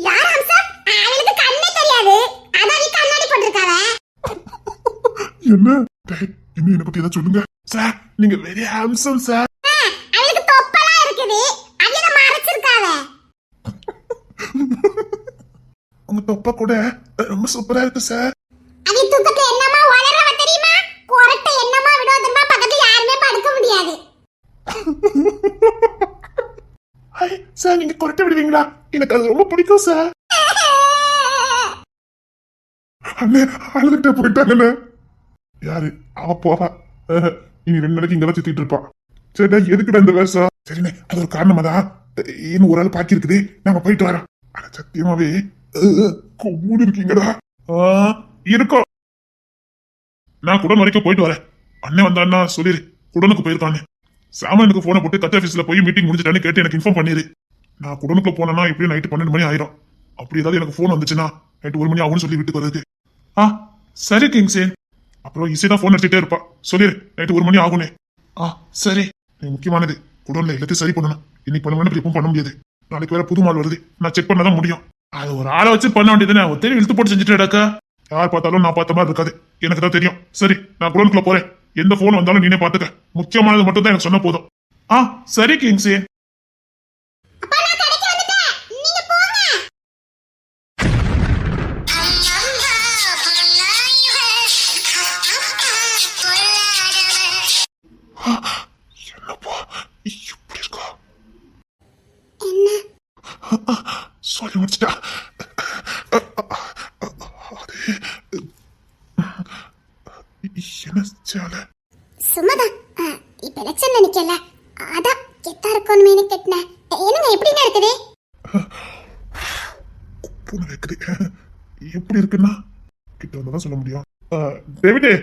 யார் ஹம்சம்? அவளுக்கு கண்ணே தெரியாது. அதான் கண்ணாடி போட்டுருக்காவ. என்ன இன்னும் என்ன பத்தி ஏதாவது சொல்லுங்க சார். நீங்க வெரி ஹேண்ட்சம் சார். அவளுக்கு தொப்பலா இருக்குது, அத மறைச்சிருக்காவ. உங்க தொப்பை கூட ரொம்ப சூப்பரா இருக்கு சார். அவ தூக்கத்துல என்னமா வளரவ தெரியுமா? கொரட்டை என்னமா விடுவதமா பக்கத்துல யாருமே படுக்க முடியாது. ஹாய் சார், நீங்க கொரட்டை விடுவீங்களா? எனக்கு அது ரொம்ப பிடிக்கும் சார். அண்ணே அழுதுகிட்ட போயிட்டாங்கண்ணே. யாரு அவ போவா? இனி 2 நாளைக்கு இங்கதான் சுத்திட்டு இருப்பா. சரிடா, எதுக்குடா இந்த வேஷம்? சரிண்ணே, அது ஒரு காரணமா தான். இன்னும் ஒரு ஆள் பாக்கி இருக்குது, நாங்க போயிட்டு வரோம். ஆனா சத்தியமாவே கொம்முன்னு இருக்கீங்கடா. இருக்கோம். நான் குடன் வரைக்கும் போயிட்டு வரேன். அண்ணன் வந்தான்னா சொல்லிரு, குடனுக்கு போயிருக்கானே. சாமானுக்கு போனை போட்டு கட் ஆபீஸ்ல போய் மீட்டிங் முடிஞ்சிட்டான்னு கேட்டு எனக்கு இன்ஃபார்ம் பண்ணிரு. நான் குடனுக்குள்ள போனேன்னா இப்படியும் நைட்டு 12 மணி ஆயிரும். அப்படி ஏதாவது எனக்கு போன் வந்துச்சுன்னா நைட்டு 1 மணி ஆகும்னு சொல்லி வீட்டுக்கு வருது. சரி கிங்ஸேன். அப்புறம் இசைதான் போன் அடிச்சுட்டே இருப்பா. சொல்லிரு நைட்டு 1 மணி ஆகுனே. சரி. முக்கியமானது குடோன்ல எல்லாத்தையும் சரி பண்ணணும். இன்னைக்கு பண்ண வேண்டிய எப்பவும் பண்ண முடியாது. நாளைக்கு வேற புது மால் வருது, நான் செக் பண்ணதான் முடியும். அது ஒரு ஆளை வச்சு பண்ண வேண்டியதுன்னு ஒத்தேரி இழுத்து போட்டு செஞ்சுட்டு யார் பார்த்தாலும் நான் பார்த்த மாதிரி இருக்காது. எனக்கு தான் தெரியும். சரி, நான் குடோனுக்குள்ள போறேன். எந்த போன் வந்தாலும் நீனே பாத்துக்க. முக்கியமானது மட்டும் தான் எனக்கு சொன்ன போதும். ஆ சரி கிங்ஸே. அப்பா நான் கடைக்கு வந்துட்டேன், நீங்க போங்க. என்னப்பா இப்படி இருக்கா? என்ன சொல்லி முடிச்சிட்டா. என்ன சேலை? சும்மாதான். இப்ப எலெக்ஷன் நினைக்கல, அதான் கெத்தா இருக்கணும்னு கேட்டேன். என்னங்க எப்படிங்க இருக்குது? பூனை வைக்குது. எப்படி இருக்குன்னா கிட்ட வந்ததான் சொல்ல முடியும். டேவிடே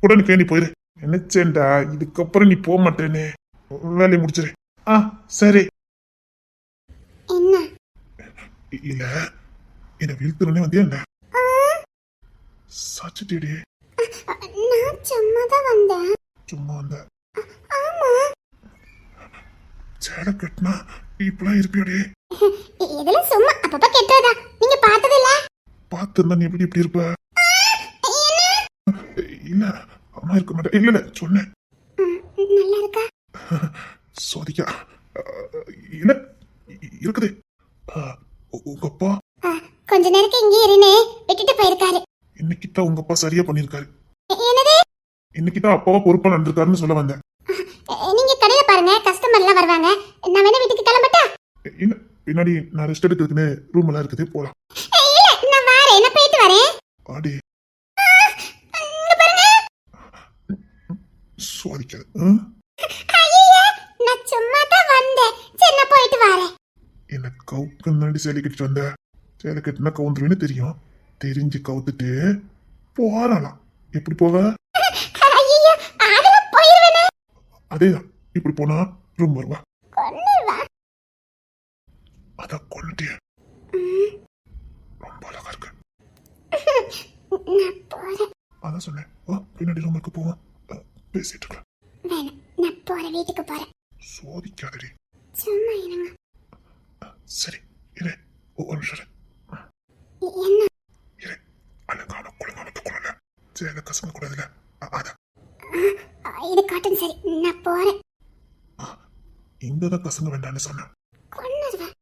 உடனே கேண்டி போயிரு. நினைச்சேன்டா இதுக்கப்புறம் நீ போக மாட்டேன்னு. வேலையை முடிச்சிரு. சரி. என்ன இல்ல என்ன வீழ்த்துறனே வந்தியா என்ன? சச்சிட்டிடி. நான் சும்மா தான் வந்தேன். சும்மா வந்த? ஆமா. சேலை கட்டினா இப்பெல்லாம் இருப்பியோடி? இதுல சும்மா அப்பப்ப கெட்டதா, நீங்க பார்த்தது இல்ல? பார்த்திருந்தா நீ எப்படி இப்படி இருப்ப? இல்ல அம்மா இருக்க மாட்டேன். இல்ல சொன்னேன். நல்லா இருக்கா? சோதிக்கா. இல்ல இருக்குது. உங்க அப்பா கொஞ்ச நேரத்துக்கு இங்கே இருனே விட்டுட்டு போயிருக்காரு. இன்னைக்குதான் உங்க அப்பா சரியா பண்ணிருக்காரு. என்னது? இன்னைக்குதான் அப்பாவா பொறுப்பா நடந்திருக்காருன்னு சொல்ல வந்தேன். நீங்க கடையில பாருங்க, கஸ்டமர் எல்லாம் வருவாங்க. நான் வேணா வீட்டுக்கு கிளம்பட்டா? இல்ல பின்னாடி நான் ரெஸ்ட் எடுக்கிறதுக்குன்னு ரூம் எல்லாம் இருக்குது, போலாம். இல்ல நான் வரேன், நான் போயிட்டு வரேன். ஆடி சோதிக்காது. ஐயே நான் சும்மா தான் வந்தேன். சரி நான் போயிட்டு வரேன். என்ன கவுக்கு முன்னாடி சேலை கட்டிட்டு வந்த? சேலை கட்டினா கவுந்துருவேன்னு தெரியும். தெரிஞ்சு கவுத்துட்டு போறாளாம். எப்படி போவ? ஐயோ அதுல போயிருவேனே. அதேதான், இப்படி போனா ரூம் வருவா. கொன்னுவா. அத கொன்னுட்டிய. ரொம்ப அழகா இருக்கு. நான் போறேன். அதான் சொன்னேன், பின்னாடி ரூமுக்கு போவோம், பேசிட்டு இருக்கலாம். வேணாம், நான் போறேன், வீட்டுக்கு போறேன். சோதிக்காதடி. சும்மா இருங்க. சரி இரு, ஒரு நிமிஷம் இரு. என்ன? இரு, அழகான குழங்கான கொள்ளல சேலை கசங்க கூடாதுல, அதான். இது காட்டன். சரி நான் போறேன். இங்கதான் கசங்க வேண்டாம்னு சொன்னேன். கொன்னுடுவேன்.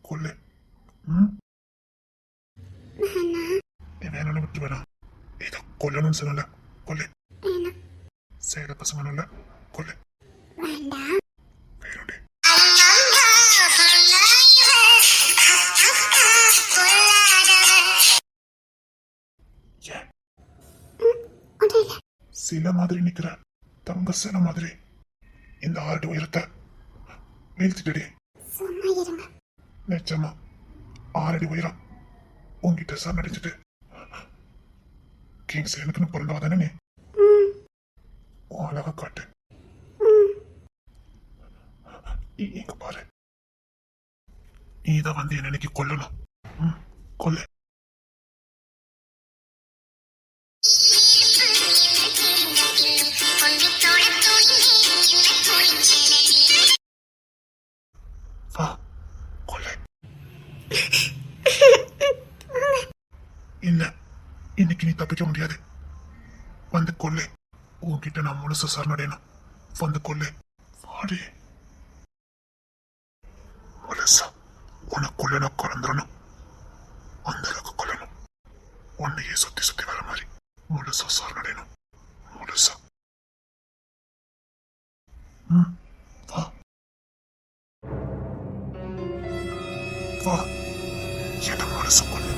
கொல்லு. நீ வேணும்னு விட்டு வேணாம். ஏதோ கொல்லணும்னு சொன்னல, கொல்லு. சேலை கசங்கணும்ல, கொல்லு. வேண்டாம். வேணும்டி. சில மாதிரி நிக்கிற தங்க சில மாதிரி இந்த 6 அடி உயரத்தை வீழ்த்திட்டடி. சும்மா இருங்க. நிச்சயமா 6 அடி உயரம் உங்ககிட்ட சார் நடிச்சுட்டு கிங்ஸ் எனக்குன்னு பிறந்தவா தானே நீ? அழகா காட்டு. இங்க பாரு, நீதான் வந்து என்ன இன்னைக்கு கொல்லணும். கொல்லு. வா கொல்லு. இல்ல இன்னைக்கு நீ தப்பிக்க முடியாது. வந்து கொல்லு. உன்கிட்ட நான் முழுச சரணடையணும். வந்து கொல்லு. வாடி. முழுசா உனக்குள்ள நான் கலந்துடணும். அந்த அளவுக்கு கொல்லணும். உன்னையே சுத்தி சுத்தி வர மாதிரி முழுசா சரணடையணும். முழுசா. வா வா. என்ன முழுசா கொல்லு.